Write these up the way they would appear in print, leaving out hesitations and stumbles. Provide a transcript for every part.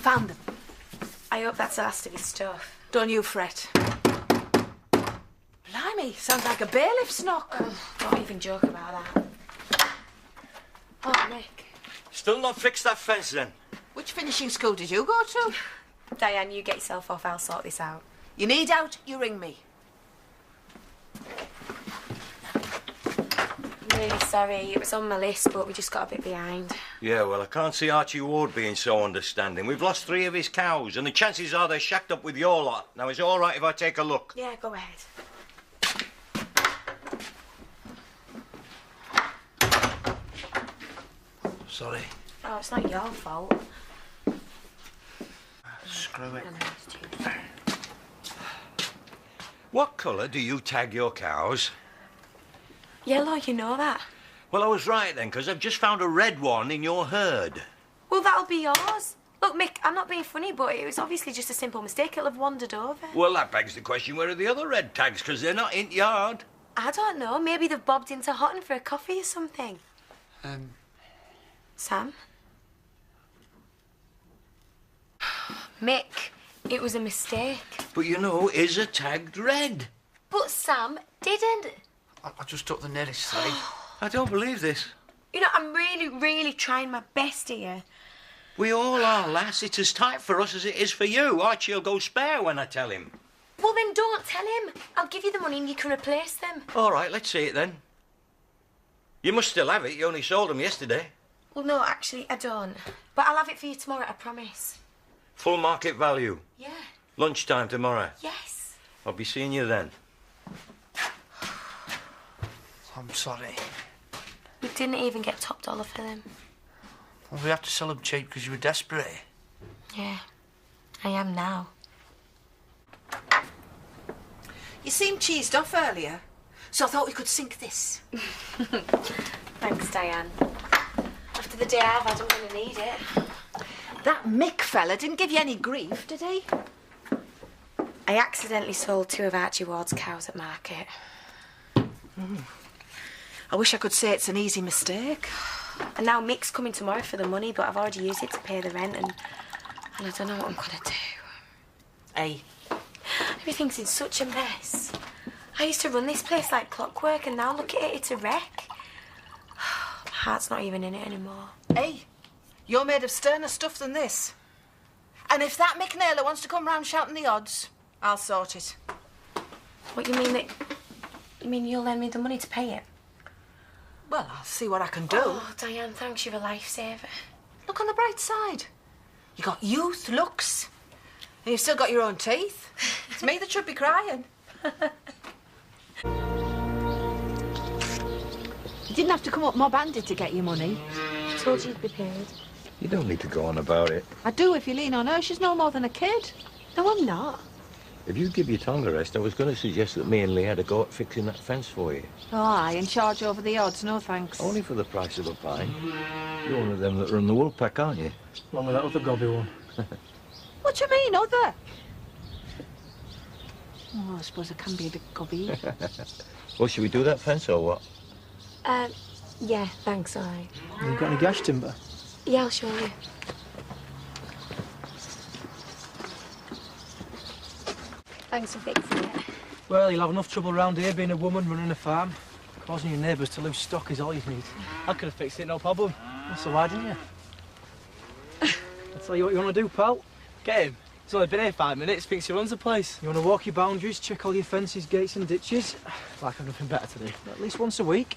found them. I hope that's the last of his stuff. Don't you fret. Blimey, sounds like a bailiff's knock. Oh, don't even joke about that. Oh, Nick. Still not fixed that fence, then? Which finishing school did you go to? Diane, you get yourself off. I'll sort this out. You need out, you ring me. I'm really sorry. It was on my list, but we just got a bit behind. Yeah, well, I can't see Archie Ward being so understanding. We've lost 3 of his cows, and the chances are they're shacked up with your lot. Now, is it all right if I take a look? Yeah, go ahead. Sorry. Oh, it's not your fault. Screw it. What colour do you tag your cows? Yellow, you know that. Well, I was right then, because I've just found a red one in your herd. Well, that'll be yours. Look, Mick, I'm not being funny, but it was obviously just a simple mistake. It'll have wandered over. Well, that begs the question, where are the other red tags? Because they're not in the yard. I don't know. Maybe they've bobbed into Houghton for a coffee or something. Sam? Mick, it was a mistake. But you know, is a tagged red. But Sam didn't. I just took the nearest side. I don't believe this. You know, I'm really, really trying my best here. We all are, lass. It's as tight for us as it is for you. Archie'll go spare when I tell him. Well, then don't tell him. I'll give you the money and you can replace them. All right, let's see it then. You must still have it. You only sold them yesterday. Well, no, actually, I don't. But I'll have it for you tomorrow, I promise. Full market value. Yeah. Lunchtime tomorrow. Yes. I'll be seeing you then. I'm sorry. We didn't even get top dollar for them. Well, we have to sell them cheap because you were desperate. Yeah, I am now. You seemed cheesed off earlier, so I thought we could sink this. Thanks, Diane. After the day I've had, I'm going to need it. That Mick fella didn't give you any grief, did he? I accidentally sold 2 of Archie Ward's cows at market. I wish I could say it's an easy mistake. And now Mick's coming tomorrow for the money, but I've already used it to pay the rent and I don't know what I'm going to do. Hey. Everything's in such a mess. I used to run this place like clockwork and now look at it, it's a wreck. My heart's not even in it anymore. Hey, you're made of sterner stuff than this. And if that Mick Naylor wants to come round shouting the odds, I'll sort it. What, you mean that... You mean you'll lend me the money to pay it? Well, I'll see what I can do. Oh, Diane, thanks, you're a lifesaver. Look on the bright side. You got youth, looks, and you've still got your own teeth. It's me that should be crying. You didn't have to come up mob-handed to get your money. I told you you'd be paid. You don't need to go on about it. I do if you lean on her. She's no more than a kid. No, I'm not. If you give your tongue a rest, I was going to suggest that me and Lee had a go at fixing that fence for you. Oh, aye, and charge over the odds. No thanks. Only for the price of a pie. You're one of them that run the wool pack, aren't you? Along with that other gobby one. What do you mean, other? Oh, I suppose I can be a bit gobby. Well, should we do that fence or what? Yeah, thanks, all right. You got any gash timber? Yeah, I'll show you. Thanks for fixing it. Well, you'll have enough trouble round here being a woman running a farm. Causing your neighbours to lose stock is all you need. I could have fixed it, no problem. So why didn't you? I'll tell you what you want to do, pal. Get him. He's only been here 5 minutes, thinks he runs the place. You want to walk your boundaries, check all your fences, gates and ditches. Like I've nothing better to do. At least once a week.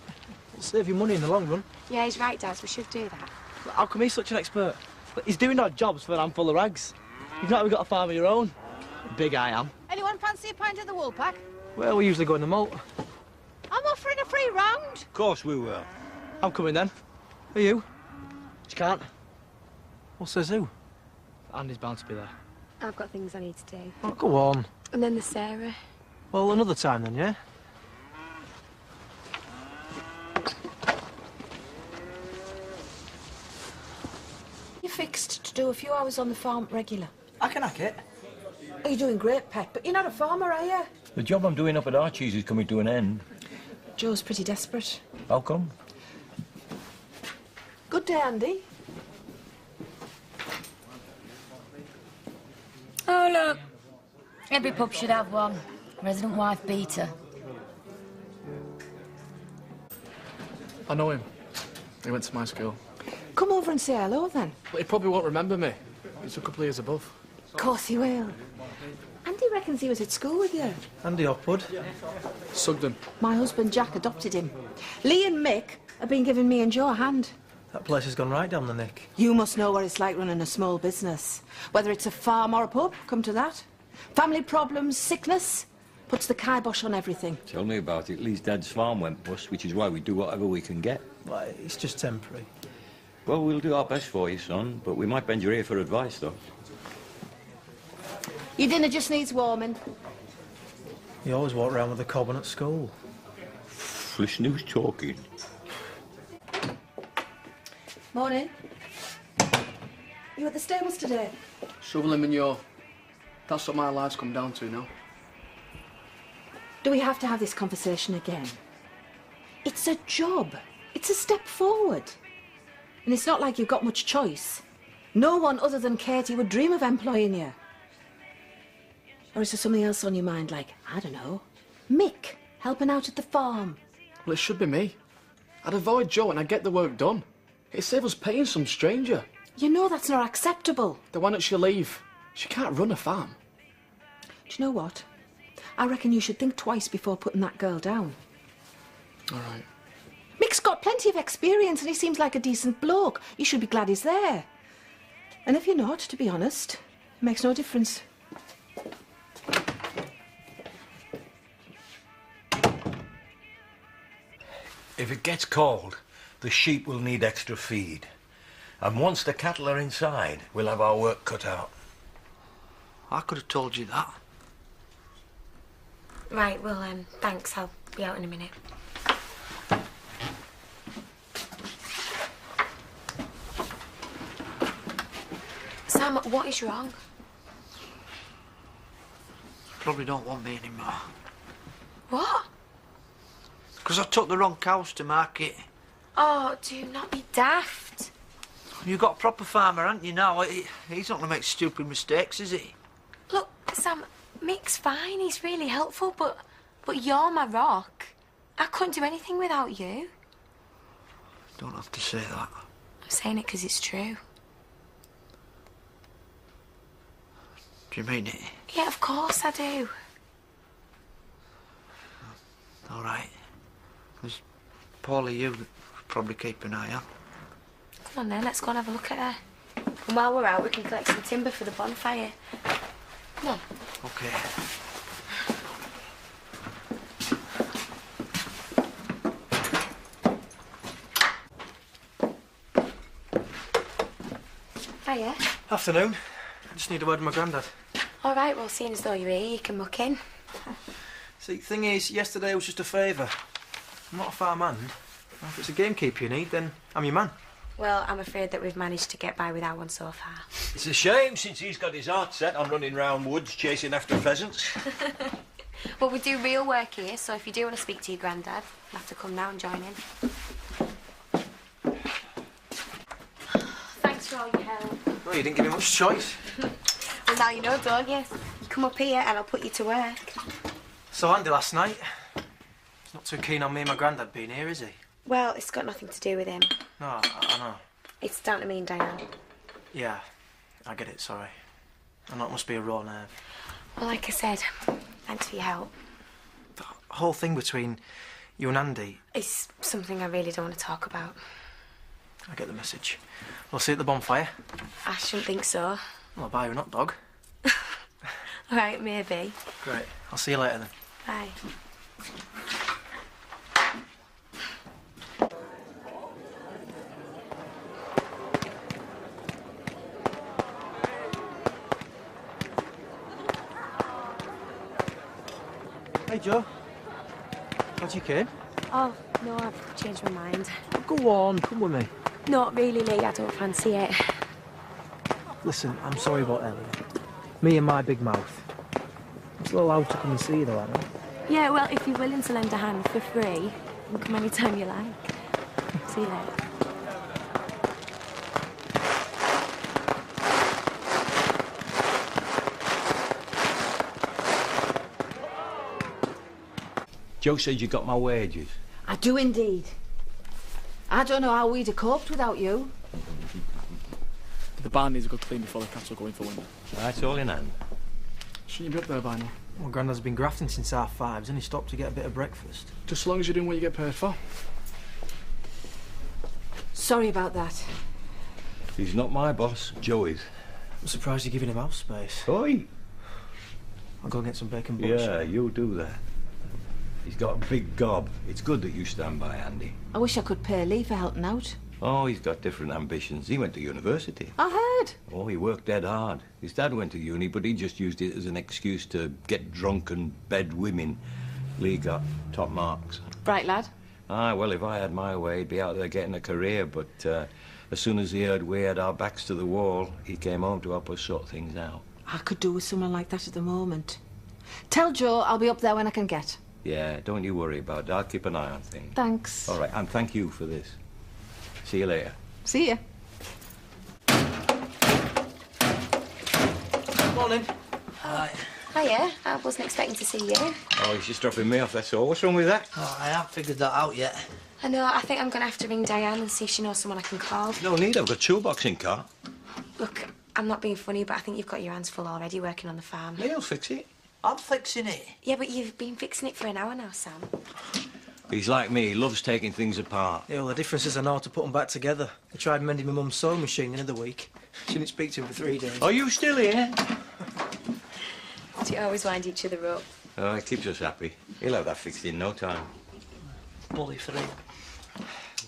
It'll save you money in the long run. Yeah, he's right, Dad. We should do that. How come he's such an expert? He's doing odd jobs for a handful of rags. You've not even got a farm of your own. Big I am. Anyone fancy a pint of the wool pack? Well, we usually go in the malt. I'm offering a free round. Of course we will. I'm coming then. Are you? You can't. Well, says who? Andy's bound to be there. I've got things I need to do. Oh, go on. And then there's Sarah. Well, another time then, yeah? You're fixed to do a few hours on the farm regular. I can hack it. Oh, you're doing great, Pet, but you're not a farmer, are you? The job I'm doing up at Archie's is coming to an end. Joe's pretty desperate. How come? Good day, Andy. Oh, look. Every pub should have one. Resident wife beater. I know him. He went to my school. Come over and say hello, then. But he probably won't remember me. He's a couple of years above. Of course he will. Andy reckons he was at school with you. Andy Hopwood. Sugden. My husband Jack adopted him. Lee and Mick have been giving me and Joe a hand. That place has gone right down the nick. You must know what it's like running a small business. Whether it's a farm or a pub, come to that. Family problems, sickness, puts the kibosh on everything. Tell me about it. Lee's dad's farm went bust, which is why we do whatever we can get. Well, it's just temporary. Well, we'll do our best for you, son, but we might bend your ear for advice, though. Your dinner just needs warming. You always walk around with a cobbin at school. Listen who's talking. Morning. You at the stables today? Shoveling manure. That's what my life's come down to now. Do we have to have this conversation again? It's a job. It's a step forward. And it's not like you've got much choice. No one other than Katie would dream of employing you. Or is there something else on your mind, like, I don't know, Mick, helping out at the farm? Well, it should be me. I'd avoid Joe and I'd get the work done. It'd save us paying some stranger. You know that's not acceptable. Then why don't she leave? She can't run a farm. Do you know what? I reckon you should think twice before putting that girl down. All right. Mick's got plenty of experience and he seems like a decent bloke. You should be glad he's there. And if you're not, to be honest, it makes no difference. If it gets cold, the sheep will need extra feed. And once the cattle are inside, we'll have our work cut out. I could have told you that. Right, well, thanks. I'll be out in a minute. Sam, what is wrong? Probably don't want me anymore. What? Because I took the wrong cows to market. Oh, do not be daft. You've got a proper farmer, haven't you, now? He's not going to make stupid mistakes, is he? Look, Sam, Mick's fine. He's really helpful, but you're my rock. I couldn't do anything without you. Don't have to say that. I'm saying it because it's true. Do you mean it? Yeah, of course I do. All right. There's Paulie, you probably keep an eye on. Come on then, let's go and have a look at her. And while we're out, we can collect some timber for the bonfire. Come on. Okay. Hiya. Afternoon. I just need a word with my granddad. All right, well, seeing as though you're here, you can muck in. See, thing is, yesterday was just a favour. I'm not a farmhand. If it's a gamekeeper you need, then I'm your man. Well, I'm afraid that we've managed to get by without one so far. It's a shame since he's got his heart set on running round woods chasing after pheasants. Well, we do real work here, so if you do want to speak to your granddad, you'll have to come now and join in. Thanks for all your help. Oh, you didn't give me much choice. Well, now you know, don't you? You come up here and I'll put you to work. So Andy last night. He's not too keen on me and my granddad being here, is he? Well, it's got nothing to do with him. No, I know. It's down to me and Diane. Yeah, I get it, sorry. I know it must be a raw nerve. Well, like I said, thanks for your help. The whole thing between you and Andy, It's something I really don't want to talk about. I get the message. We'll see you at the bonfire. I shouldn't think so. Well, I'll buy you a hot dog. All right, maybe. Great. I'll see you later then. Bye. Hey, Joe. Glad you came. Oh, no, I've changed my mind. Go on, come with me. Not really, Lee. I don't fancy it. Listen, I'm sorry about Ellie. Me and my big mouth. I'm still allowed to come and see you, though, aren't I? Yeah, well, if you're willing to lend a hand for free, you can come any time you like. See you later. Joe said you got my wages. I do indeed. I don't know how we'd have coped without you. The barn needs a good clean before the cattle go in for winter. That's all in hand. Shouldn't you be up there by now? Well, Grandad's been grafting since 5:30. He's only stopped to get a bit of breakfast. Just as long as you're doing what you get paid for. Sorry about that. He's not my boss, Joe is. I'm surprised you're giving him house space. Oi! I'll go get some bacon butcher. Yeah, you do that. He's got a big gob. It's good that you stand by, Andy. I wish I could pay Lee for helping out. Oh, he's got different ambitions. He went to university. I heard. Oh, he worked dead hard. His dad went to uni, but he just used it as an excuse to get drunk and bed women. Lee got top marks. Bright lad. Ah, well, if I had my way, he'd be out there getting a career, but as soon as he heard we had our backs to the wall, he came home to help us sort things out. I could do with someone like that at the moment. Tell Joe I'll be up there when I can get. Yeah, don't you worry about it. I'll keep an eye on things. Thanks. All right, and thank you for this. See you later. See ya. Morning. Right. Hiya, I wasn't expecting to see you. Oh, he's just dropping me off, that's all. What's wrong with that? Oh, I haven't figured that out yet. I know, I think I'm going to have to ring Diane and see if she knows someone I can call. No need, I've got a toolbox in car. Look, I'm not being funny, but I think you've got your hands full already working on the farm. He'll fix it. I'm fixing it. Yeah, but you've been fixing it for an hour now, Sam. He's like me, he loves taking things apart. Yeah, well, the difference is I know how to put them back together. I tried mending my mum's sewing machine the other week. She didn't speak to him for 3 days. Are you still here? Do you always wind each other up? Oh, it keeps us happy. He'll have that fixed in no time. Bully 3.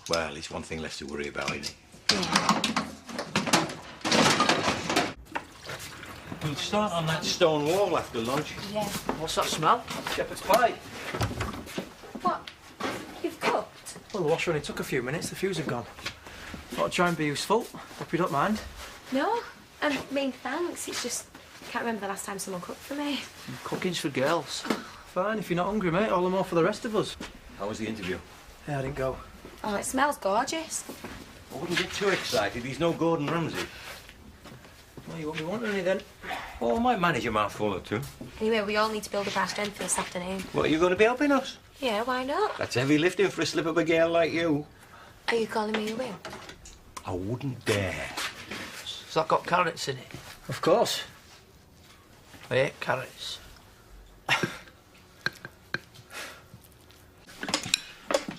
Well, it's one thing less to worry about, isn't it? Yeah. We'll start on that stone wall after lunch. Yeah. What's that smell? Shepherd's pie. What? You've cooked? Well, the washer only took a few minutes. The fuse had gone. Thought I'd try and be useful. Hope you don't mind. No. I mean, thanks. It's just, I can't remember the last time someone cooked for me. Cooking's for girls. Fine, if you're not hungry, mate. All the more for the rest of us. How was the interview? Yeah, I didn't go. Oh, it smells gorgeous. I wouldn't get too excited. He's no Gordon Ramsay. Well, you won't be wanting any then. Oh, I might manage a mouthful or two. Anyway, we all need to build up our strength for this afternoon. What, are you going to be helping us? Yeah, why not? That's heavy lifting for a slip of a girl like you. Are you calling me a wimp? I wouldn't dare. Has that got carrots in it? Of course. I hate carrots.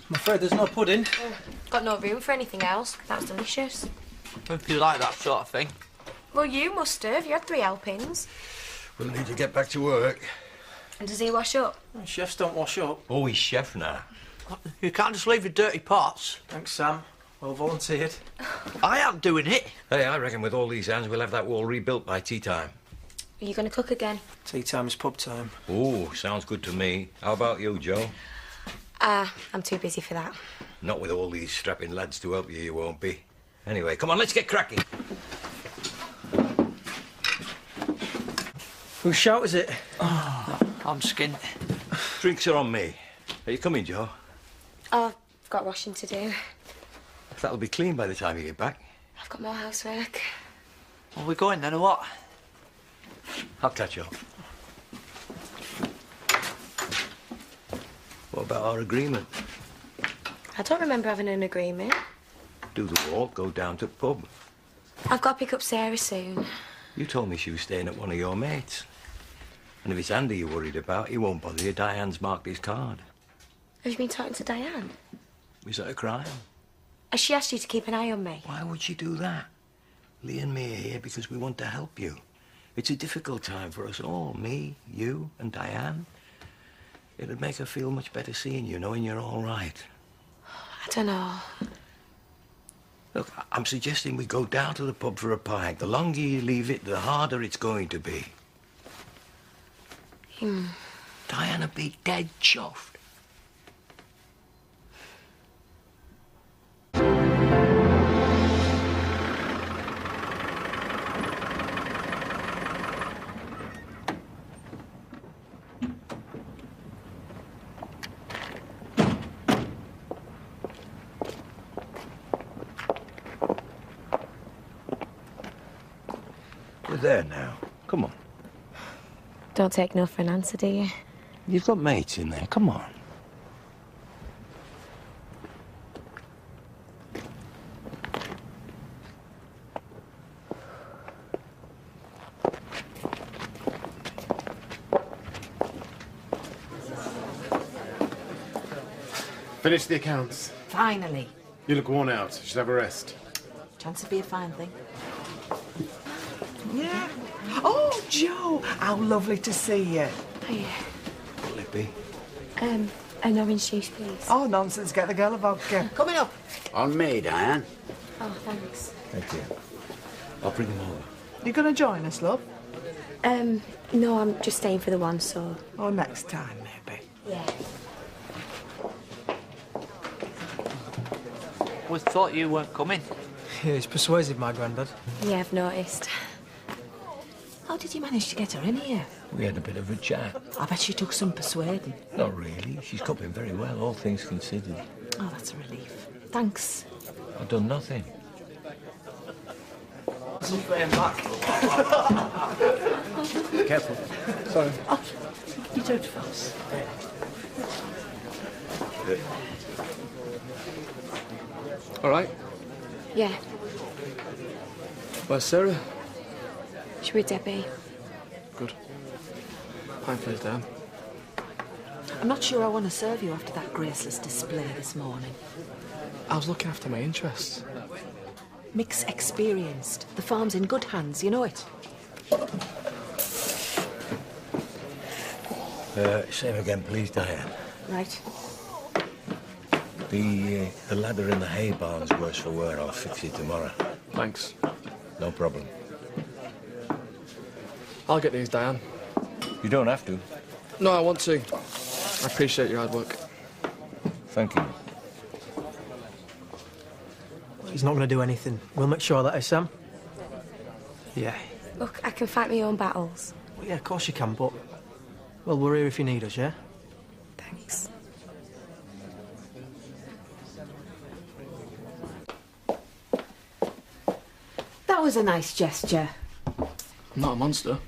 I'm afraid there's no pudding. Got no room for anything else. That was delicious. If you like that sort of thing. Well, you must have. You had 3 helpings. We'll need to get back to work. And does he wash up? Well, chefs don't wash up. Oh, he's chef now. You can't just leave your dirty pots. Thanks, Sam. Well volunteered. I am doing it. Hey, I reckon with all these hands, we'll have that wall rebuilt by tea time. Are you going to cook again? Tea time is pub time. Oh, sounds good to me. How about you, Joe? I'm too busy for that. Not with all these strapping lads to help you, you won't be. Anyway, come on, let's get cracking. Whose shout is it? Oh, I'm skint. Drinks are on me. Are you coming, Joe? Oh, I've got washing to do. That'll be clean by the time you get back. I've got more housework. Are we going then or what? I'll catch up. What about our agreement? I don't remember having an agreement. Do the walk, go down to the pub. I've got to pick up Sarah soon. You told me she was staying at one of your mates. And if it's Andy you're worried about, he won't bother you. Diane's marked his card. Have you been talking to Diane? Is that a crime? Has she asked you to keep an eye on me? Why would she do that? Lee and me are here because we want to help you. It's a difficult time for us all. Me, you, and Diane. It'd make her feel much better seeing you, knowing you're all right. I don't know. Look, I'm suggesting we go down to the pub for a pint. The longer you leave it, the harder it's going to be. Diane'll be dead chuffed. We're there now. Come on. Don't take no for an answer, do you? You've got mates in there. Come on. Finished the accounts. Finally. You look worn out. You should have a rest. Chance to be a fine thing. Yeah. Oh, Joe, how lovely to see you. Hiya. Lippy. An orange juice, please. Oh, nonsense. Get the girl a vodka. Coming up. On me, Diane. Oh, thanks. Thank you. I'll bring them over. You gonna join us, love? No, I'm just staying for the one, so... Or next time, maybe. Yeah. We thought you weren't coming. Yeah, he's persuasive, my granddad. Yeah, I've noticed. How did you manage to get her in here? We had a bit of a chat. I bet she took some persuading. Not really. She's coping very well, all things considered. Oh, that's a relief. Thanks. I've done nothing. Careful. Sorry. Oh, you don't fuss. All right. Yeah. Where's Sarah? She's with Debbie. Good. Fine, please, Dan. I'm not sure I want to serve you after that graceless display this morning. I was looking after my interests. Mick's experienced. The farm's in good hands, you know it. Same again, please, Diane. Right. The ladder in the hay barn's worse for wear. I'll fix it tomorrow. Thanks. No problem. I'll get these, Diane. You don't have to. No, I want to. I appreciate your hard work. Thank you. He's not going to do anything. We'll make sure that, Sam? Yeah. Look, I can fight my own battles. Well, yeah, of course you can, but... Well, we're here if you need us, yeah? Thanks. That was a nice gesture. I'm not a monster.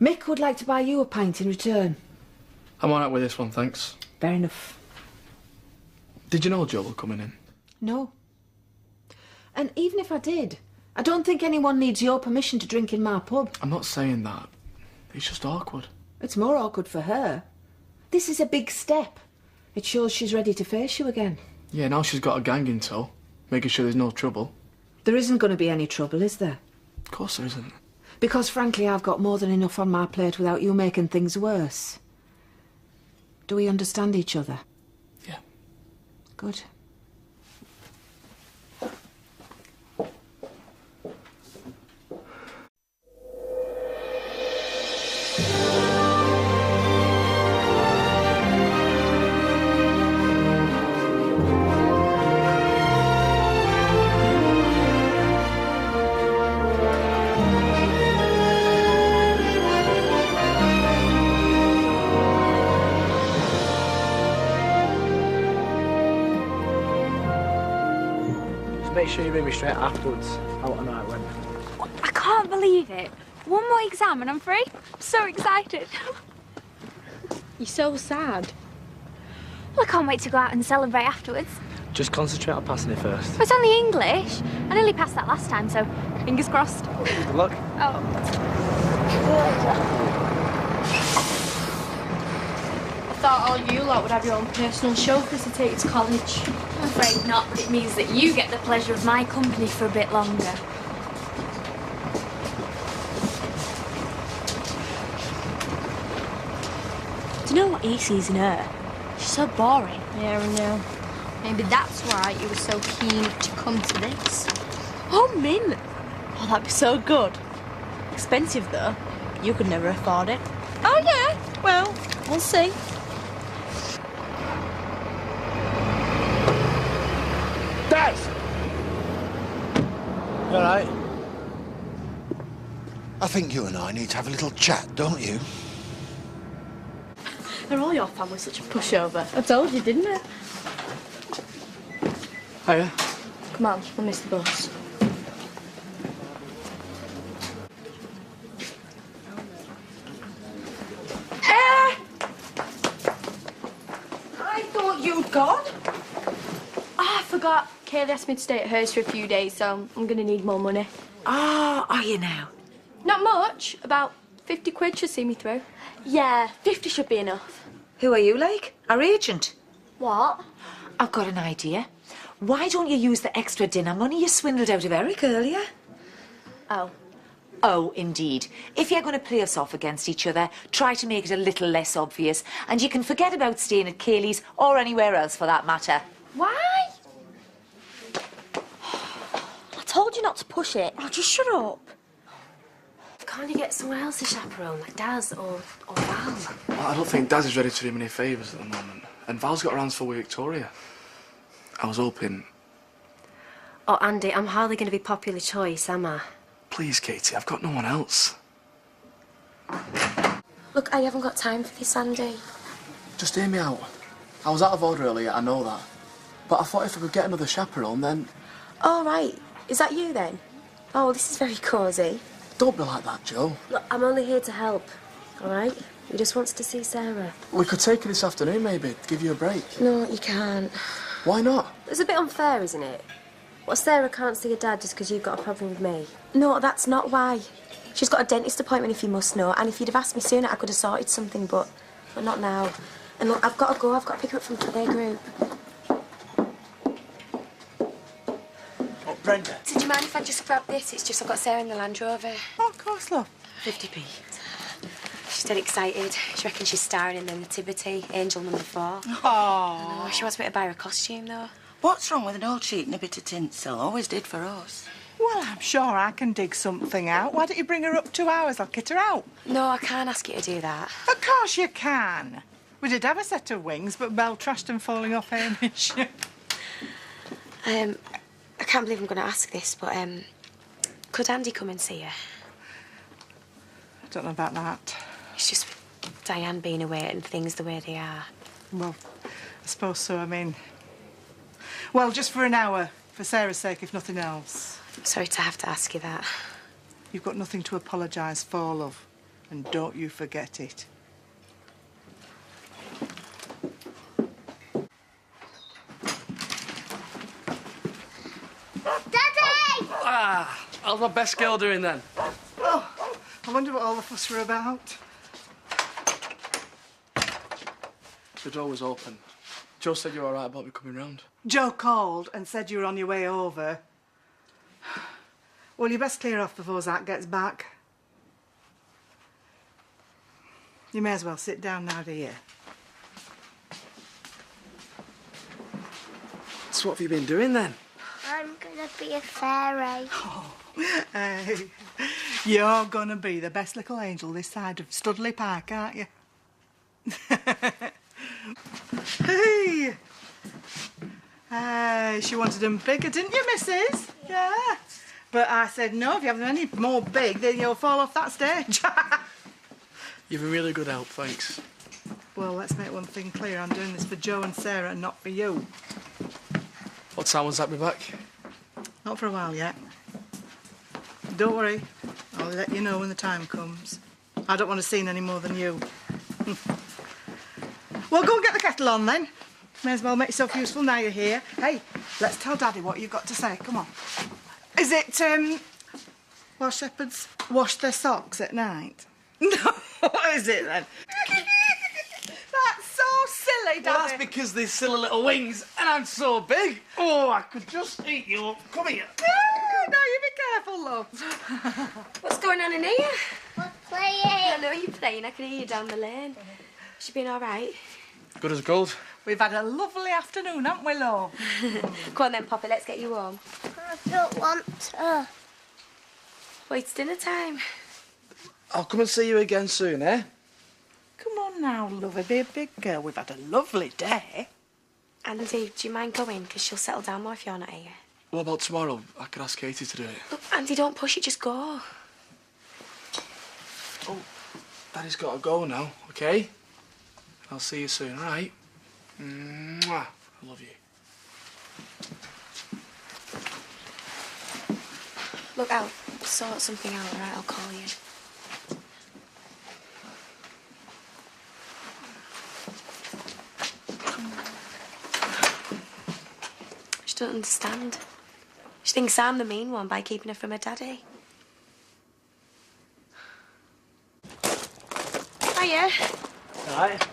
Mick would like to buy you a pint in return. I'm all right with this one, thanks. Fair enough. Did you know Joe were coming in? No. And even if I did, I don't think anyone needs your permission to drink in my pub. I'm not saying that. It's just awkward. It's more awkward for her. This is a big step. It shows she's ready to face you again. Yeah, now she's got a gang in tow, making sure there's no trouble. There isn't going to be any trouble, is there? Of course there isn't. Because, frankly, I've got more than enough on my plate without you making things worse. Do we understand each other? Yeah. Good. Make sure you ring me straight afterwards. How the night went. I can't believe it. One more exam and I'm free. I'm so excited. You're so sad. Well, I can't wait to go out and celebrate afterwards. Just concentrate on passing it first. But it's only English. I nearly passed that last time, so fingers crossed. Good luck. Oh. I thought all you lot would have your own personal chauffeurs to take you to college. I'm afraid not, but it means that you get the pleasure of my company for a bit longer. Do you know what he sees in her? She's so boring. Yeah, I know. Maybe that's why you were so keen to come to this. Oh, mint! Oh, that'd be so good. Expensive, though. You could never afford it. Oh, yeah? Well, we'll see. Dad! You all right? I think you and I need to have a little chat, don't you? Are all your family such a pushover? I told you, didn't I? Hiya. Come on, we'll miss the bus. I thought you'd gone. Ah, I forgot. Kaylee asked me to stay at hers for a few days, so I'm going to need more money. Ah, are you now? Not much. About 50 quid should see me through. Yeah, 50 should be enough. Who are you, like? Our agent? What? I've got an idea. Why don't you use the extra dinner money you swindled out of Eric earlier? Oh. Oh, indeed. If you're going to play us off against each other, try to make it a little less obvious, and you can forget about staying at Kaylee's or anywhere else for that matter. Why? I told you not to push it. Oh, just shut up. Can't you get someone else to chaperone, like Daz or Val? Well, I don't think Daz is ready to do me any favours at the moment. And Val's got her hands full with Victoria. I was hoping... Oh, Andy, I'm hardly going to be popular choice, am I? Please, Katie, I've got no one else. Look, I haven't got time for this, Andy. Just hear me out. I was out of order earlier, I know that. But I thought if I could get another chaperone, then... Oh, right. Is that you, then? Oh, well, this is very cosy. Don't be like that, Joe. Look, I'm only here to help, all right? He just wants to see Sarah. We could take her this afternoon, maybe, to give you a break. No, you can't. Why not? It's a bit unfair, isn't it? Well, Sarah can't see her dad just because you've got a problem with me. No, that's not why. She's got a dentist appointment, if you must know, and if you'd have asked me sooner, I could have sorted something, but not now. And look, I've got to go. I've got to pick her up from playgroup. Oh, Brenda. Did you mind if I just grab this? It's just I've got Sarah in the Land Rover. Oh, of course, love. 50p. She's dead excited. She reckons she's starring in the Nativity, Angel number 4. Oh. She wants me to buy her a costume, though. What's wrong with an old sheet and a bit of tinsel? Always did for us. Well, I'm sure I can dig something out. Why don't you bring her up 2 hours? I'll kit her out. No, I can't ask you to do that. Of course you can. We did have a set of wings, but Belle trashed them falling off Hamish. I can't believe I'm going to ask this, but could Andy come and see her? I don't know about that. It's just Diane being away and things the way they are. Well, I suppose so. I mean... Well, just for an hour, for Sarah's sake, if nothing else. I'm sorry to have to ask you that. You've got nothing to apologise for, love. And don't you forget it. Daddy! Ah, how's my best girl doing then? Oh, I wonder what all the fuss were about. The door was open. Joe said you were all right about me coming round. Joe called and said you were on your way over. Well, you best clear off before Zach gets back. You may as well sit down now, dear. So what have you been doing then? I'm gonna be a fairy. Oh, hey, you're gonna be the best little angel this side of Studley Park, aren't you? Hey! She wanted them bigger, didn't you, missus? Yeah. But I said, no, if you have them any more big, then you'll fall off that stage. You've been really good help, thanks. Well, let's make one thing clear. I'm doing this for Joe and Sarah and not for you. What time will Zach be back? Not for a while yet. Don't worry. I'll let you know when the time comes. I don't want to see any more than you. Well, go and get the kettle on, then. May as well make yourself useful now you're here. Hey, let's tell Daddy what you've got to say. Come on. Is it, while shepherds wash their socks at night? No, what is it, then? That's so silly, Daddy. Well, that's because these silly little wings and I'm so big. Oh, I could just eat you up. Come here. No, you be careful, love. What's going on in here? We're playing. I know you're playing. I can hear you down the lane. She been all right? Good as gold. We've had a lovely afternoon, haven't we, love? Come on then, Poppy, let's get you home. I don't want to. Well, it's dinner time. I'll come and see you again soon, eh? Come on now, lovey, be a big girl. We've had a lovely day. Andy, do you mind going? Because she'll settle down more if you're not here. What about tomorrow? I could ask Katie to do it. Look, Andy, don't push it, just go. Oh, Daddy's got to go now, OK? I'll see you soon, all right? Mwah. I love you. Look, I'll sort something out, all right? I'll call you. She doesn't understand. She thinks I'm the mean one by keeping her from her daddy. Hiya. Right.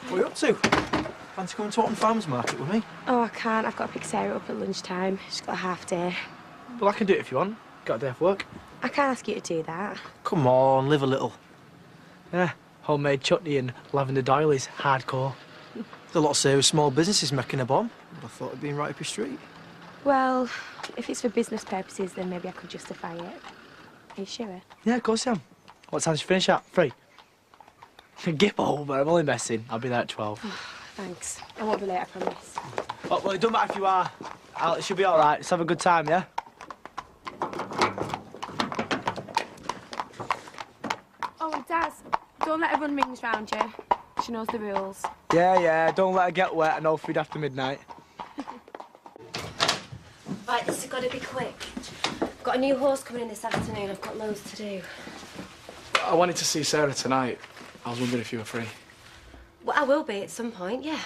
What are you up to? Fancy coming to Autumn Farmers Market with me? Oh, I can't. I've got to pick Sarah up at lunchtime. She's got a half day. Well, I can do it if you want. Got a day off work. I can't ask you to do that. Come on, live a little. Yeah, homemade chutney and lavender doilies, hardcore. There's a lot of serious small businesses making a bomb. I thought it'd been right up your street. Well, if it's for business purposes, then maybe I could justify it. Are you sure? Yeah, of course I am. What time do you finish at? 3? Gip over, I'm only messing. I'll be there at 12. Thanks. I won't be late, I promise. Oh, well, it doesn't matter if you are. It should be all right. Let's have a good time, yeah? Oh, Daz, don't let her run rings round you. She knows the rules. Yeah, don't let her get wet and no food after midnight. Right, this has got to be quick. I've got a new horse coming in this afternoon. I've got loads to do. I wanted to see Sarah tonight. I was wondering if you were free. Well, I will be at some point, yeah.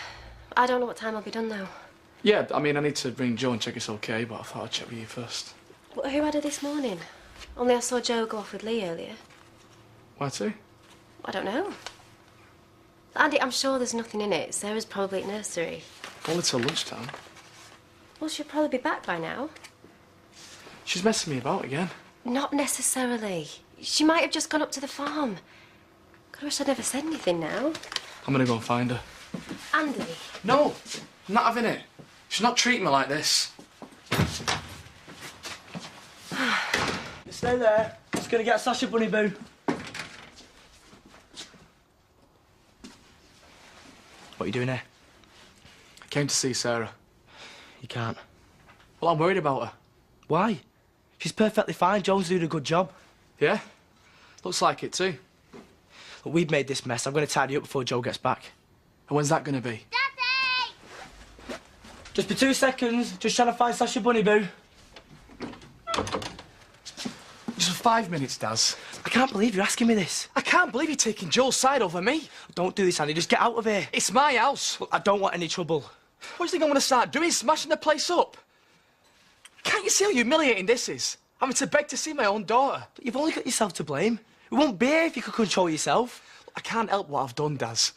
I don't know what time I'll be done, though. Yeah, I mean, I need to ring Joe and check it's okay, but I thought I'd check with you first. Well, who had her this morning? Only I saw Joe go off with Lee earlier. Why to? I don't know. Andy, I'm sure there's nothing in it. Sarah's probably at nursery. Only till lunchtime. Well, she'll probably be back by now. She's messing me about again. Not necessarily. She might have just gone up to the farm. God, I wish I'd never said anything now. I'm gonna go and find her. Andy. No, I'm not having it. She's not treating me like this. Stay there. Just gonna get a Sasha Bunny Boo. What are you doing here? I came to see Sarah. You can't. Well, I'm worried about her. Why? She's perfectly fine. Joan's doing a good job. Yeah? Looks like it too. Look, we've made this mess. I'm going to tidy up before Joe gets back. And when's that going to be? Daddy! Just be 2 seconds. Just trying to find Sasha Bunny Boo. Just for 5 minutes, Daz. I can't believe you're asking me this. I can't believe you're taking Joe's side over me. Don't do this, Andy. Just get out of here. It's my house. Look, I don't want any trouble. What do you think I'm going to start doing? Smashing the place up? Can't you see how humiliating this is? Having to beg to see my own daughter. But you've only got yourself to blame. It won't be here if you could control yourself. I can't help what I've done, Daz.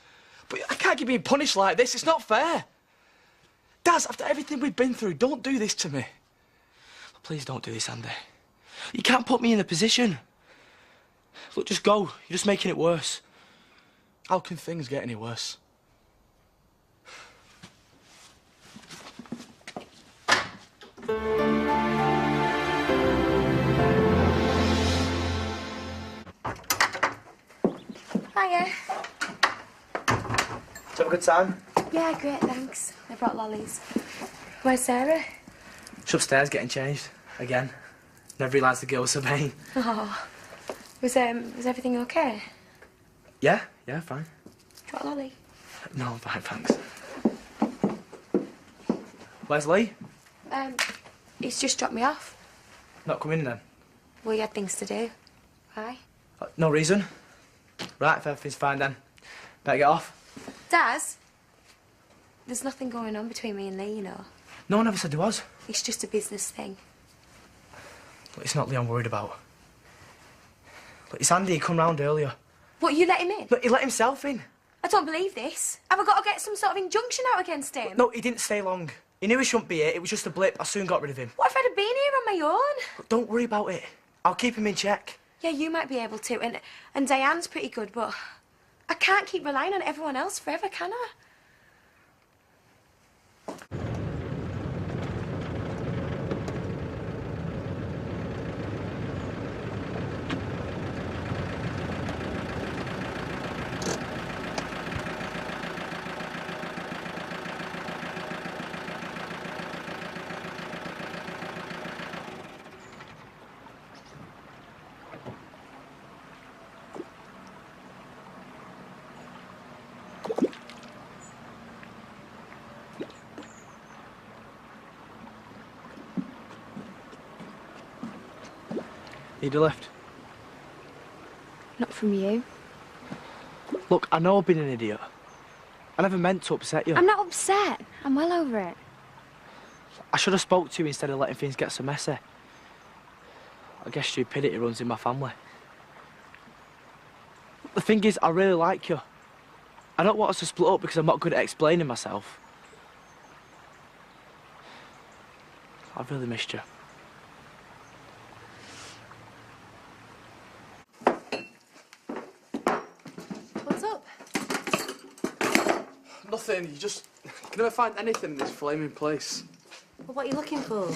But I can't keep being punished like this. It's not fair. Daz, after everything we've been through, don't do this to me. Please don't do this, Andy. You can't put me in a position. Look, just go. You're just making it worse. How can things get any worse? Hiya. Did you have a good time? Yeah, great, thanks. I brought lollies. Where's Sarah? She's upstairs getting changed. Again. Never realised the girl was so vain. Oh. Was everything okay? Yeah, fine. Do you want a lolly? No, I'm fine, thanks. Where's Lee? He's just dropped me off. Not come in then? Well, you had things to do. Why? No reason. Right, if everything's fine then. Better get off. Daz, there's nothing going on between me and Lee, you know. No one ever said there was. It's just a business thing. Look, it's not Lee I'm worried about. Look, it's Andy. He come round earlier. What, you let him in? Look, he let himself in. I don't believe this. Have I got to get some sort of injunction out against him? No, he didn't stay long. He knew he shouldn't be here. It was just a blip. I soon got rid of him. What if I'd have been here on my own? Look, don't worry about it. I'll keep him in check. Yeah, you might be able to. And Diane's pretty good, but I can't keep relying on everyone else forever, can I? Need a lift? Not from you. Look, I know I've been an idiot. I never meant to upset you. I'm not upset. I'm well over it. I should have spoke to you instead of letting things get so messy. I guess stupidity runs in my family. The thing is, I really like you. I don't want us to split up because I'm not good at explaining myself. I've really missed you. What's up? Nothing. You can never find anything in this flaming place. Well, what are you looking for?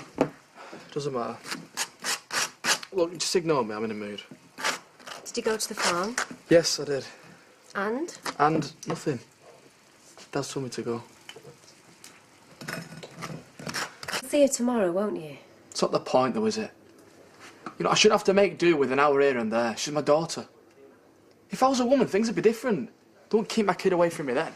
Doesn't matter. Look, just ignore me. I'm in a mood. Did you go to the farm? Yes, I did. And? And nothing. Dad told me to go. See you tomorrow, won't you? It's not the point, though, is it? You know, I shouldn't have to make do with an hour here and there. She's my daughter. If I was a woman, things would be different. Don't keep my kid away from me then.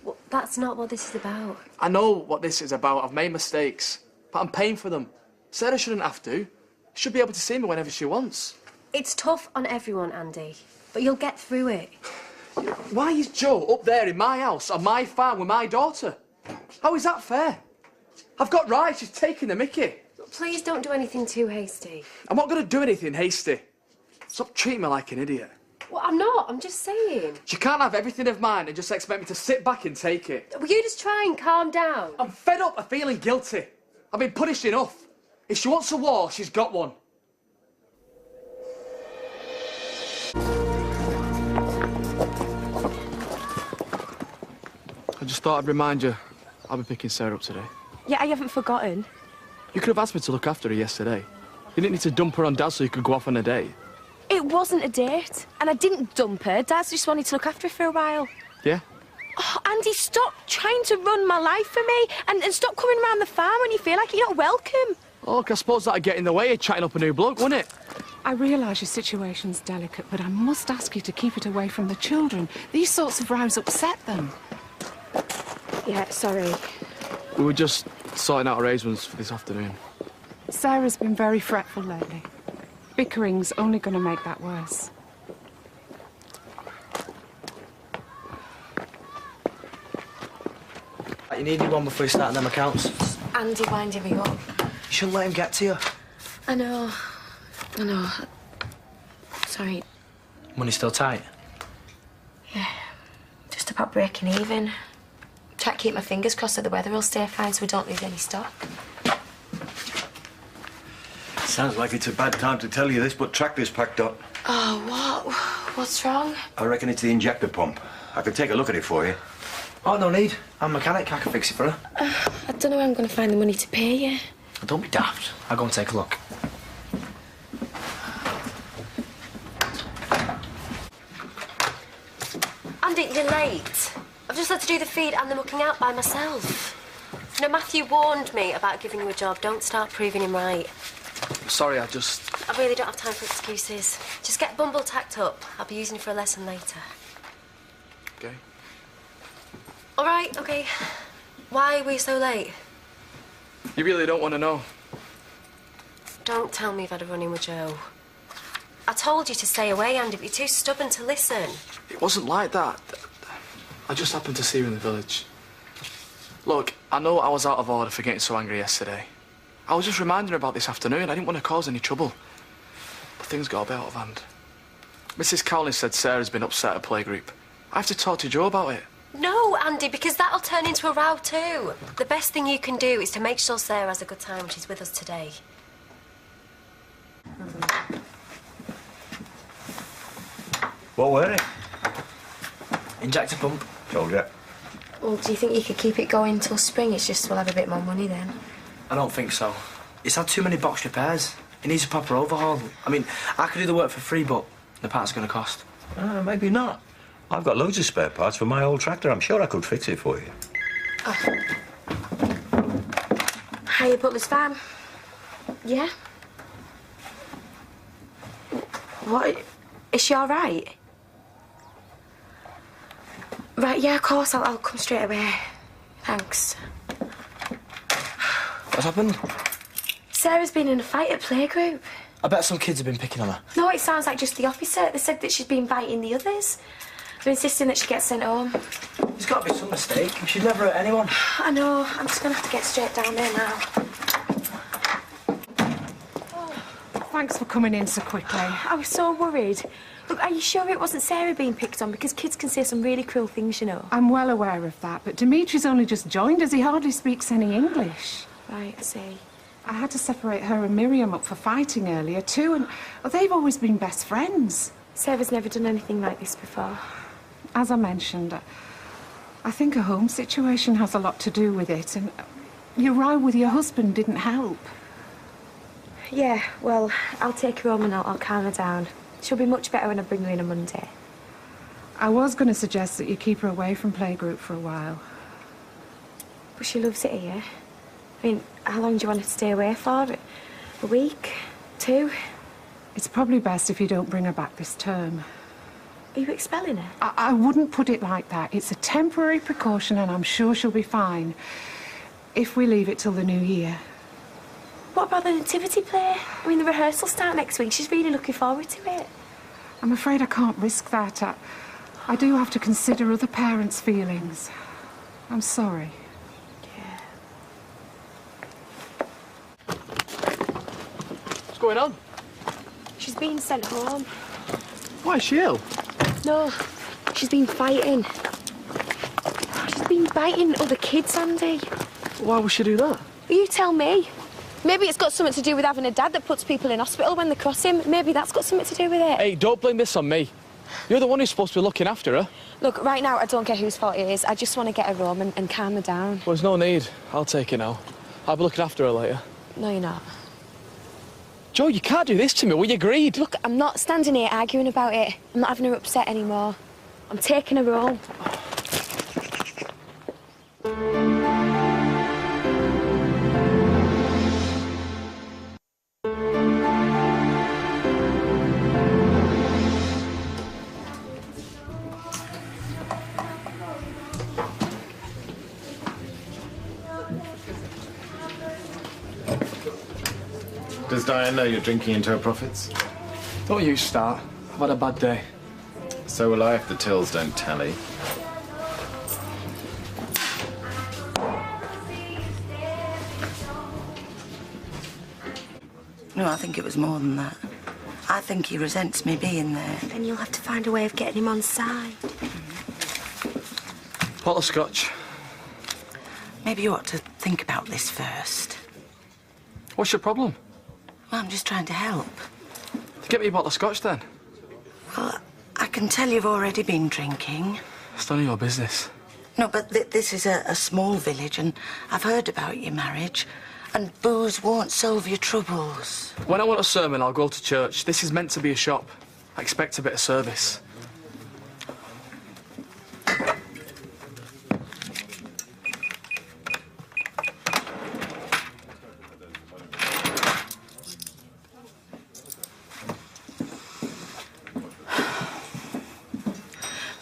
Well, that's not what this is about. I know what this is about. I've made mistakes, but I'm paying for them. Sarah shouldn't have to. She should be able to see me whenever she wants. It's tough on everyone, Andy, but you'll get through it. Why is Joe up there in my house on my farm with my daughter? How is that fair? I've got rights. She's taking the mickey. Please don't do anything too hasty. I'm not going to do anything hasty. Stop treating me like an idiot. Well, I'm not. I'm just saying. You can't have everything of mine and just expect me to sit back and take it. Will you just try and calm down? I'm fed up of feeling guilty. I've been punished enough. If she wants a war, she's got one. I just thought I'd remind you, I'll be picking Sarah up today. Yeah, I haven't forgotten. You could have asked me to look after her yesterday. You didn't need to dump her on Dad so you could go off on a date. It wasn't a date, and I didn't dump her. Dad just wanted to look after her for a while. Yeah? Oh, Andy, stop trying to run my life for me, and stop coming around the farm when you feel like you're not welcome. Oh, look, I suppose that'd get in the way of chatting up a new bloke, wouldn't it? I realise your situation's delicate, but I must ask you to keep it away from the children. These sorts of rows upset them. Yeah, sorry. We were just sorting out arrangements for this afternoon. Sarah's been very fretful lately. Bickering's only going to make that worse. You needed one before you start them accounts. Andy winding me up. You shouldn't let him get to you. I know. Sorry. Money still tight? Yeah. Just about breaking even. Try to keep my fingers crossed that the weather will stay fine so we don't lose any stock. Sounds like it's a bad time to tell you this, but tractor's packed up. Oh, what? What's wrong? I reckon it's the injector pump. I could take a look at it for you. Oh, no need. I'm a mechanic. I can fix it for her. I don't know where I'm going to find the money to pay you. Don't be daft. I'll go and take a look. Andy, you're late. I've just had to do the feed and the mucking out by myself. You know, Matthew warned me about giving you a job. Don't start proving him right. Sorry, I really don't have time for excuses. Just get Bumble tacked up. I'll be using it for a lesson later. Okay. All right, okay. Why were you so late? You really don't want to know? Don't tell me you've had a run-in with Joe. I told you to stay away, Andy, but you're too stubborn to listen. It wasn't like that. I just happened to see her in the village. Look, I know I was out of order for getting so angry yesterday. I was just reminding her about this afternoon. I didn't want to cause any trouble. But things got a bit out of hand. Mrs. Cowley said Sarah's been upset at playgroup. I have to talk to Joe about it. No, Andy, because that'll turn into a row too. The best thing you can do is to make sure Sarah has a good time when she's with us today. What were it? Injector pump. Told you. Well, do you think you could keep it going till spring? It's just we'll have a bit more money then. I don't think so. It's had too many box repairs. It needs a proper overhaul. I mean, I could do the work for free, but the parts are going to cost. Maybe not. I've got loads of spare parts for my old tractor. I'm sure I could fix it for you. Oh. Hiya, Butler's Farm. Yeah? What? Is she all right? Right, yeah, of course. I'll come straight away. Thanks. What's happened? Sarah's been in a fight at playgroup. I bet some kids have been picking on her. No, it sounds like just the opposite. They said that she's been biting the others. They're insisting that she gets sent home. There's got to be some mistake. She'd never hurt anyone. I know. I'm just going to have to get straight down there now. thanks for coming in so quickly. I was so worried. Look, are you sure it wasn't Sarah being picked on? Because kids can say some really cruel things, you know. I'm well aware of that, but Dimitri's only just joined us. He hardly speaks any English. Right, I see. I had to separate her and Miriam up for fighting earlier too, and they've always been best friends. Sarah's never done anything like this before. As I mentioned, I think a home situation has a lot to do with it, and your row with your husband didn't help. Yeah, well, I'll take her home and I'll calm her down. She'll be much better when I bring her in on Monday. I was going to suggest that you keep her away from playgroup for a while. But she loves it here. I mean, how long do you want her to stay away for? A week? 2? It's probably best if you don't bring her back this term. Are you expelling her? I wouldn't put it like that. It's a temporary precaution and I'm sure she'll be fine. If we leave it till the new year. What about the nativity play? I mean, the rehearsals start next week. She's really looking forward to it. I'm afraid I can't risk that. I do have to consider other parents' feelings. I'm sorry. What's going on? She's been sent home. Why is she ill? No, she's been fighting. She's been biting other kids, Andy. Why would she do that? You tell me. Maybe it's got something to do with having a dad that puts people in hospital when they cross him. Maybe that's got something to do with it. Hey, don't blame this on me. You're the one who's supposed to be looking after her. Look, right now, I don't care whose fault it is. I just want to get her home and calm her down. Well, there's no need. I'll take it now. I'll be looking after her later. No, you're not. Joe, you can't do this to me. We agreed. Look, I'm not standing here arguing about it. I'm not having her upset anymore. I'm taking her home. Does Diane know you're drinking into her profits? Don't you start. I've had a bad day. So will I if the tills don't tally. No, I think it was more than that. I think he resents me being there. Then you'll have to find a way of getting him on side. Bottle of scotch. Maybe you ought to think about this first. What's your problem? Well, I'm just trying to help. Get me a bottle of scotch, then. Well, I can tell you've already been drinking. It's none of your business. No, but this is a small village, and I've heard about your marriage, and booze won't solve your troubles. When I want a sermon, I'll go to church. This is meant to be a shop. I expect a bit of service.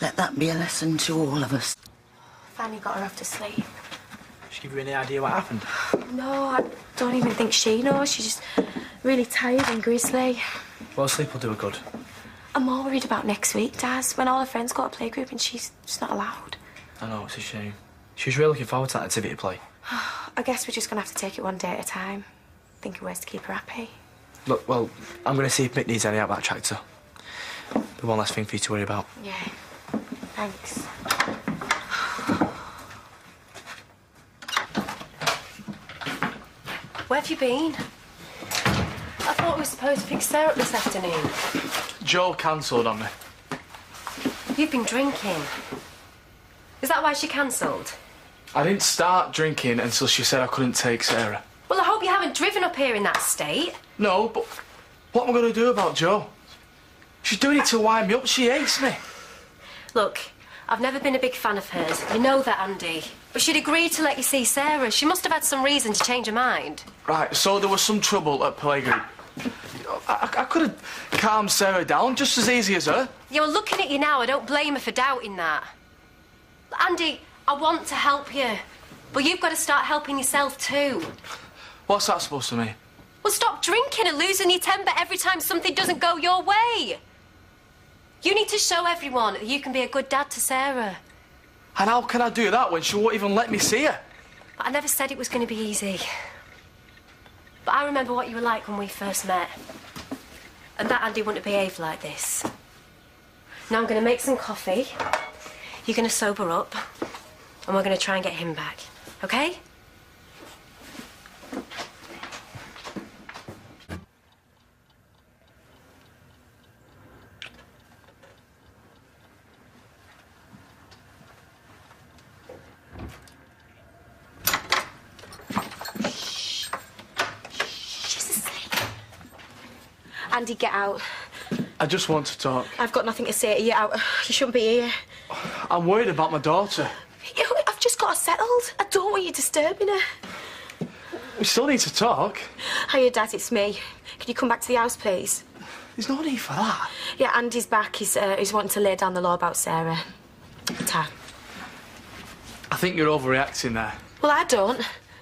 Let that be a lesson to all of us. Finally got her off to sleep. She give you any idea what happened? No, I don't even think she knows. She's just really tired and grisly. Well, sleep will do her good. I'm more worried about next week, Daz, when all her friends go to playgroup and she's just not allowed. I know, it's a shame. She was really looking forward to that activity play. I guess we're just going to have to take it one day at a time. Think of ways to keep her happy. Look, well, I'm going to see if Mick needs any out of that tractor. The one less thing for you to worry about. Yeah. Thanks. Where have you been? I thought we were supposed to pick Sarah up this afternoon. Joe cancelled on me. You've been drinking. Is that why she cancelled? I didn't start drinking until she said I couldn't take Sarah. Well, I hope you haven't driven up here in that state. No, but what am I going to do about Joe? She's doing it to wind me up. She hates me. Look, I've never been a big fan of hers. You know that, Andy. But she'd agreed to let you see Sarah. She must have had some reason to change her mind. Right, so there was some trouble at playgroup. I could have calmed Sarah down just as easy as her. Yeah, well, looking at you now, I don't blame her for doubting that. Andy, I want to help you. But you've got to start helping yourself too. What's that supposed to mean? Well, stop drinking and losing your temper every time something doesn't go your way. You need to show everyone that you can be a good dad to Sarah. And how can I do that when she won't even let me see her? But I never said it was going to be easy. But I remember what you were like when we first met. and that Andy wouldn't have behaved like this. Now I'm going to make some coffee. You're going to sober up, and we're going to try and get him back, okay? Andy, get out. I just want to talk. I've got nothing to say to you. You shouldn't be here. I'm worried about my daughter. I've just got her settled. I don't want you disturbing her. We still need to talk. Hiya, Dad, it's me. Can you come back to the house, please? There's no need for that. Yeah, Andy's back. He's wanting to lay down the law about Sarah. Ta. I think you're overreacting there. Well, I don't.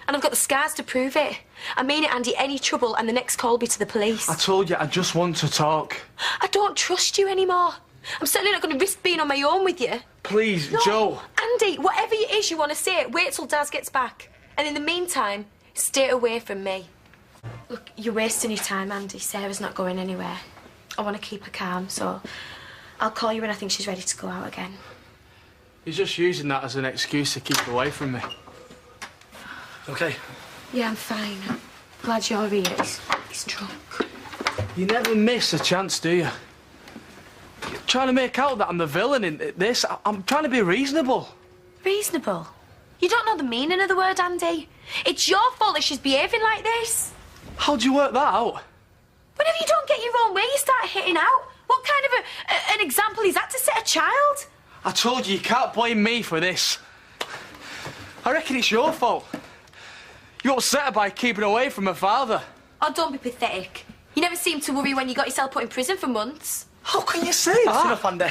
And I've got the scars to prove it. I mean it, Andy. Any trouble and the next call will be to the police. I told you, I just want to talk. I don't trust you anymore. I'm certainly not going to risk being on my own with you. Please, No, Joe. Andy, whatever it is you want to say, wait till Daz gets back. And in the meantime, stay away from me. Look, you're wasting your time, Andy. Sarah's not going anywhere. I want to keep her calm, so I'll call you when I think she's ready to go out again. You're just using that as an excuse to keep away from me. Okay. Yeah, I'm fine. I'm glad you're here. He's drunk. You never miss a chance, do you? You're trying to make out that I'm the villain in this. I'm trying to be reasonable. Reasonable? You don't know the meaning of the word, Andy. It's your fault that she's behaving like this. How'd you work that out? Whenever you don't get your own way, you start hitting out. What kind of an example is that to set a child? I told you, you can't blame me for this. I reckon it's your fault. You upset her by keeping away from her father. Oh, don't be pathetic. You never seemed to worry when you got yourself put in prison for months. How can you say that? Enough, Andy.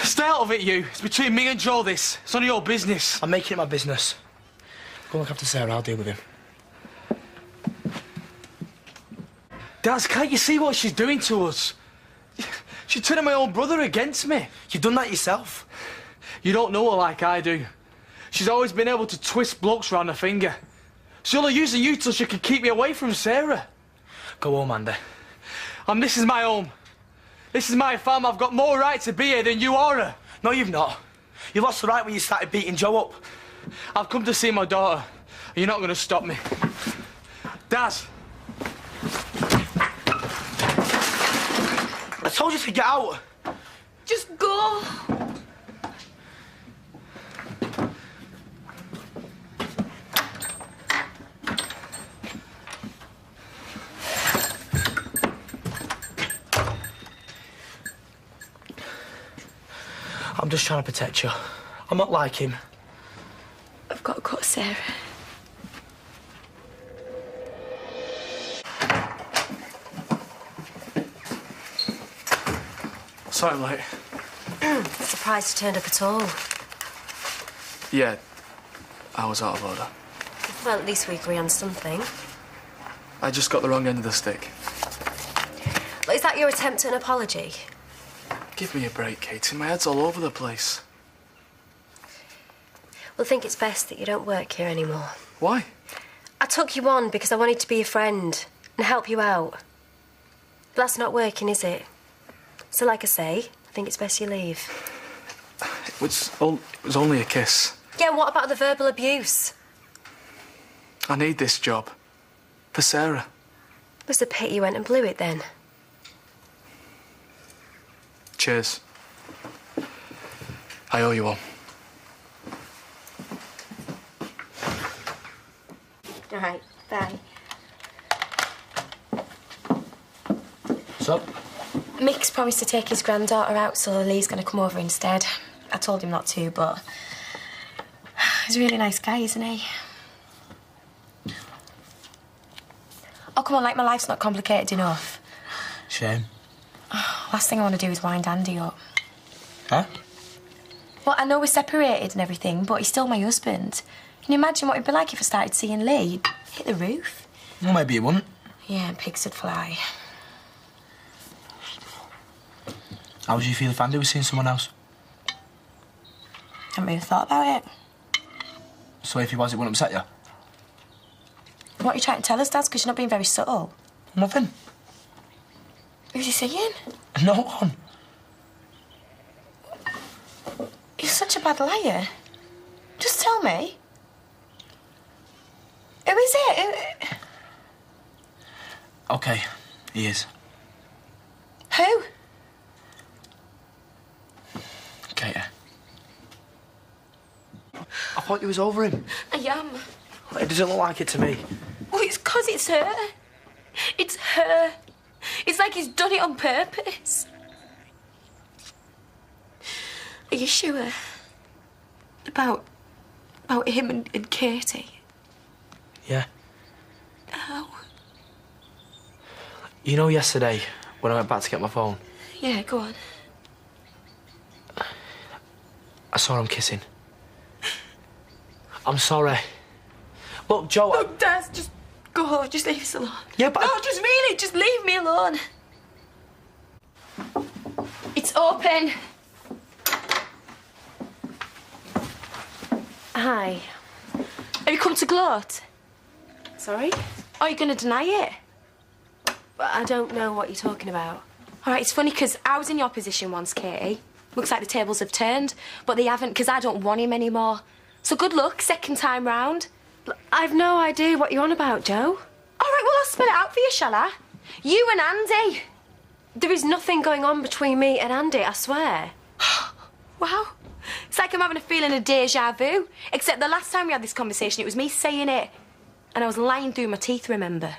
Stay out of it, you. It's between me and Joe, this. It's none of your business. I'm making it my business. Go look after Sarah, I'll deal with him. Daz, can't you see what she's doing to us? She's turning my own brother against me. You've done that yourself. You don't know her like I do. She's always been able to twist blokes round her finger. She's only using you till she can keep me away from Sarah. Go home, Andy. This is my home. This is my farm. I've got more right to be here than you or her. No, you've not. You lost the right when you started beating Joe up. I've come to see my daughter. You're not going to stop me. Daz. I told you to get out. Just go. I'm just trying to protect you. I'm not like him. I've got to cut Sarah. Sorry I'm late. Surprised you turned up at all. Yeah, I was out of order. Well, at least we agree on something. I just got the wrong end of the stick. Is that your attempt at an apology? Give me a break, Katie. My head's all over the place. Well, I think it's best that you don't work here anymore. Why? I took you on because I wanted to be a friend and help you out. But that's not working, is it? So, like I say, I think it's best you leave. It was only a kiss. Yeah, what about the verbal abuse? I need this job. For Sarah. It was a pity you went and blew it then. Cheers. I owe you one. All right, bye. What's up? Mick's promised to take his granddaughter out, so Lee's going to come over instead. I told him not to, but he's a really nice guy, isn't he? Oh, come on, like, my life's not complicated enough. Shame. Last thing I want to do is wind Andy up. Huh? Well, I know we're separated and everything, but he's still my husband. Can you imagine what it'd be like if I started seeing Lee? He'd hit the roof. Well, maybe you wouldn't. Yeah, and pigs would fly. How would you feel if Andy was seeing someone else? I haven't really thought about it. So if he was, it wouldn't upset you? What are you trying to tell us, Dad? Because you're not being very subtle. Nothing. Who's he seeing? No one. You're such a bad liar. Just tell me. Who is it? OK, he is. Who? Katie. I thought you was over him. I am. It doesn't look like it to me. Well, it's 'cause it's her. It's her. It's like he's done it on purpose. Are you sure? About him and Katie? Yeah. How? You know yesterday, when I went back to get my phone, Yeah, go on. I saw him kissing. I'm sorry. Look, Joe... Look, Daz, just go. Just leave us alone. Yeah, but... No, just really, just leave me alone. It's open. Hi. Have you come to gloat? Sorry? Are you going to deny it? But I don't know what you're talking about. All right, it's funny because I was in your position once, Katie. Looks like the tables have turned, but they haven't because I don't want him anymore. So good luck, second time round. I've no idea what you're on about, Joe. All right, well, I'll spell it out for you, shall I? You and Andy. There is nothing going on between me and Andy, I swear. Wow. It's like I'm having a feeling of deja vu. Except the last time we had this conversation, it was me saying it. And I was lying through my teeth, remember?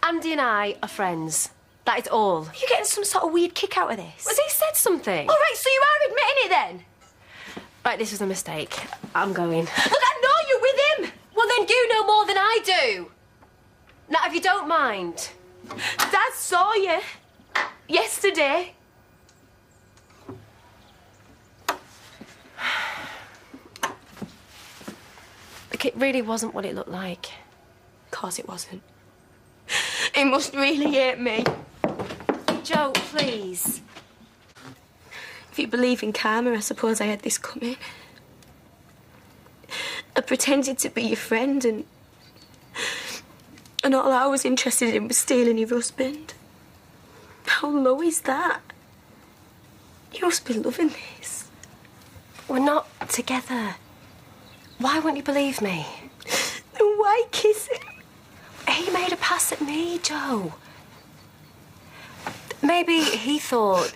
Andy and I are friends. That is all. Are you getting some sort of weird kick out of this? Has he said something? All right, so you are admitting it then? Right, this was a mistake. I'm going. Look, I know you're with him. Well, then you know more than I do. Now, if you don't mind. Dad saw you yesterday. Look, it really wasn't what it looked like. Of course it wasn't. He must really hate me. Joe, please. If you believe in karma, I suppose I had this coming. I pretended to be your friend and all I was interested in was stealing your husband. How low is that? You must be loving this. We're not together. Why won't you believe me? Then why kiss him? He made a pass at me, Joe. Maybe he thought...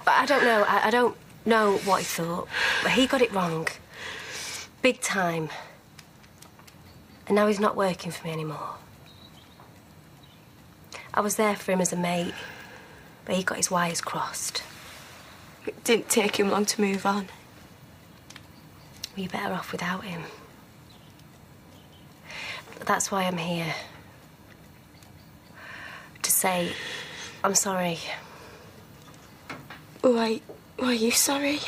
But I don't know. I don't know what he thought. But he got it wrong. Big time. And now he's not working for me anymore. I was there for him as a mate, but he got his wires crossed. It didn't take him long to move on. Well, you're better off without him. That's why I'm here. To say, I'm sorry. Why are you sorry?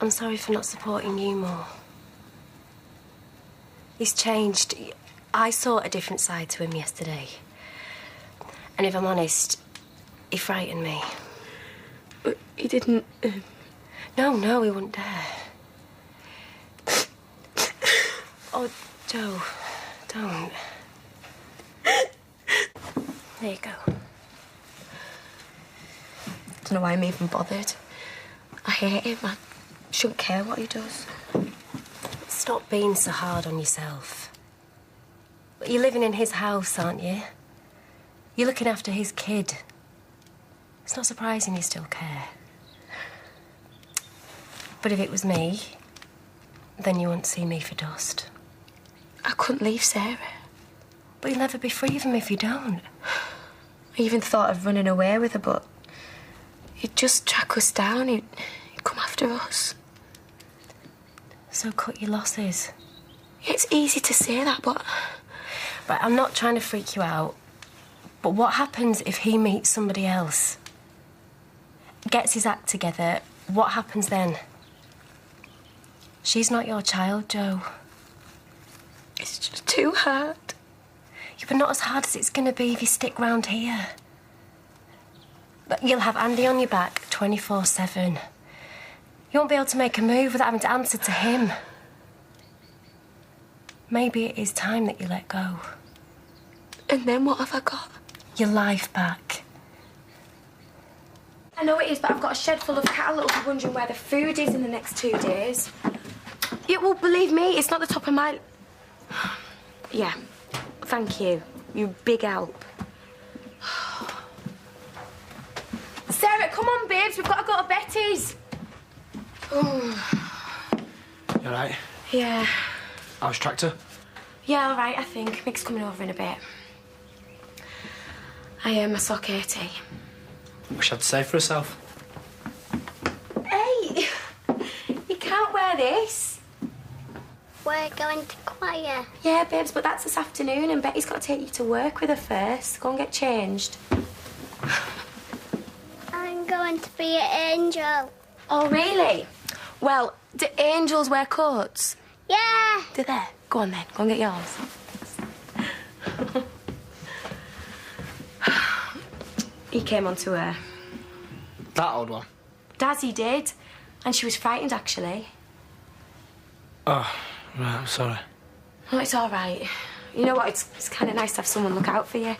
I'm sorry for not supporting you more. He's changed. I saw a different side to him yesterday. And if I'm honest, he frightened me. But he didn't... No, he wouldn't dare. Oh, Joe, don't. There you go. Don't know why I'm even bothered. I hate him. I shouldn't care what he does. Stop being so hard on yourself. You're living in his house, aren't you? You're looking after his kid. It's not surprising you still care. But if it was me, then you wouldn't see me for dust. I couldn't leave Sarah. But you'll never be free of him if you don't. I even thought of running away with her, but he'd just track us down. He'd come after us. So cut your losses. It's easy to say that, but... Right, I'm not trying to freak you out. But what happens if he meets somebody else? Gets his act together, what happens then? She's not your child, Joe. It's just too hard. Yeah, but not as hard as it's going to be if you stick round here. But you'll have Andy on your back 24/7. You won't be able to make a move without having to answer to him. Maybe it is time that you let go. And then what have I got? your life back. I know it is, but I've got a shed full of cattle that'll be wondering where the food is in the next 2 days. Yeah, well, believe me, it's not the top of my... Yeah, thank you. You big help. Sarah, come on, babes, we've got to go to Betty's. You all right? Yeah. How's Tractor? Yeah, all right, I think. Mick's coming over in a bit. I saw Katie. What she had to say for herself? Hey! You can't wear this. We're going to choir. Yeah, babes, but that's this afternoon and Betty's got to take you to work with her first. Go and get changed. I'm going to be an angel. Oh, really? Well, do angels wear coats? Yeah. Do they? Go on then, go and get yours. He came on to her. That old one? Dazzy did. And she was frightened, actually. Oh, right, I'm sorry. Oh, it's all right. You know what? It's kind of nice to have someone look out for you.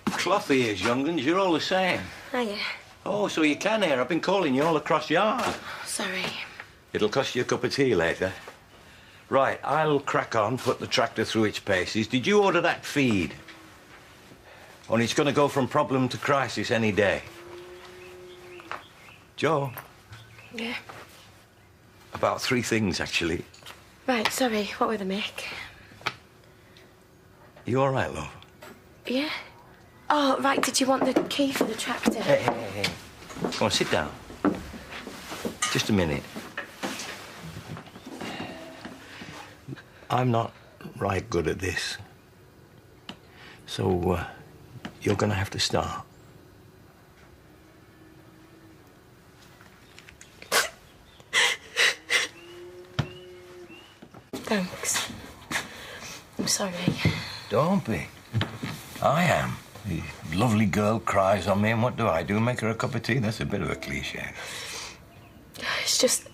Clothy is, young'uns. You're all the same. Hiya. Oh, so you can hear. I've been calling you all across yard. Sorry. It'll cost you a cup of tea later. Right, I'll crack on, put the tractor through its paces. Did you order that feed? Only it's going to go from problem to crisis any day. Joe? Yeah? About 3 things, actually. Right, sorry. What were they, Mick? You all right, love? Yeah? Oh, right. Did you want the key for the tractor? Hey. Come on, sit down. Just a minute. I'm not right good at this. So, you're going to have to start. Thanks. I'm sorry. Don't be. I am. The lovely girl cries on me, and what do? Make her a cup of tea? That's a bit of a cliché. It's just...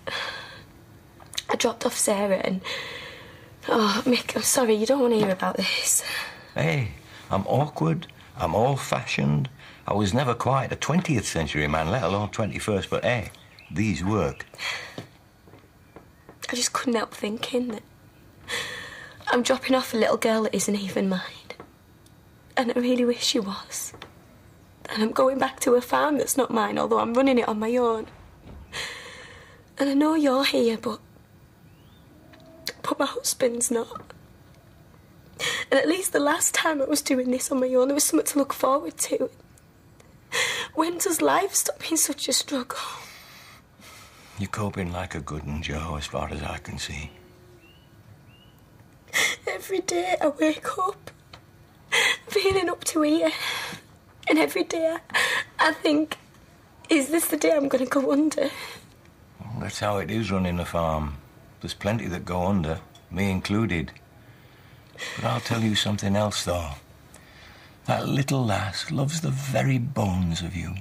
I dropped off Sarah and... Oh, Mick, I'm sorry. You don't want to hear about this. Hey, I'm awkward. I'm old-fashioned. I was never quite a 20th century man, let alone 21st, but hey, these work. I just couldn't help thinking that I'm dropping off a little girl that isn't even mine. And I really wish she was. And I'm going back to a farm that's not mine, although I'm running it on my own. And I know you're here, but my husband's not. And at least the last time I was doing this on my own, there was something to look forward to. When does life stop being such a struggle? You're coping like a good un, Joe, as far as I can see. Every day I wake up feeling up to here. And every day I think, is this the day I'm going to go under? Well, that's how it is running a farm. There's plenty that go under, me included. But I'll tell you something else, though. That little lass loves the very bones of you.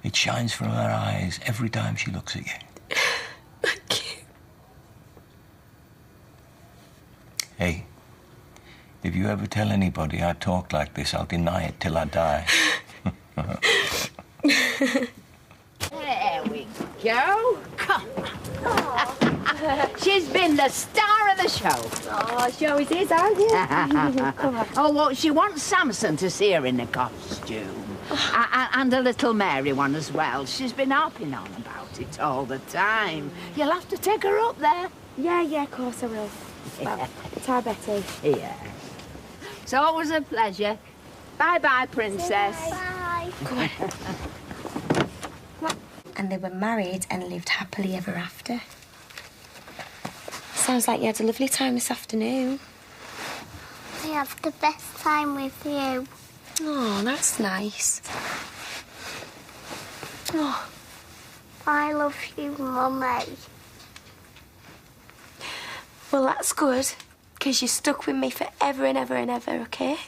It shines from her eyes every time she looks at you. Thank you. Hey, if you ever tell anybody I talk like this, I'll deny it till I die. There we go. Come on. She's been the star of the show. Oh, she always is, aren't you? Come on. Oh, well, she wants Samson to see her in a costume. And a little Mary one as well. She's been harping on about it all the time. You'll have to take her up there. Yeah, of course I will. Well, ta, Betty. Yeah. It's always a pleasure. Bye-bye, Princess. Bye. Come on. And they were married and lived happily ever after. Sounds like you had a lovely time this afternoon. I have the best time with you. Oh, that's nice. Oh. I love you, Mummy. Well, that's good, because you're stuck with me forever and ever and ever, okay?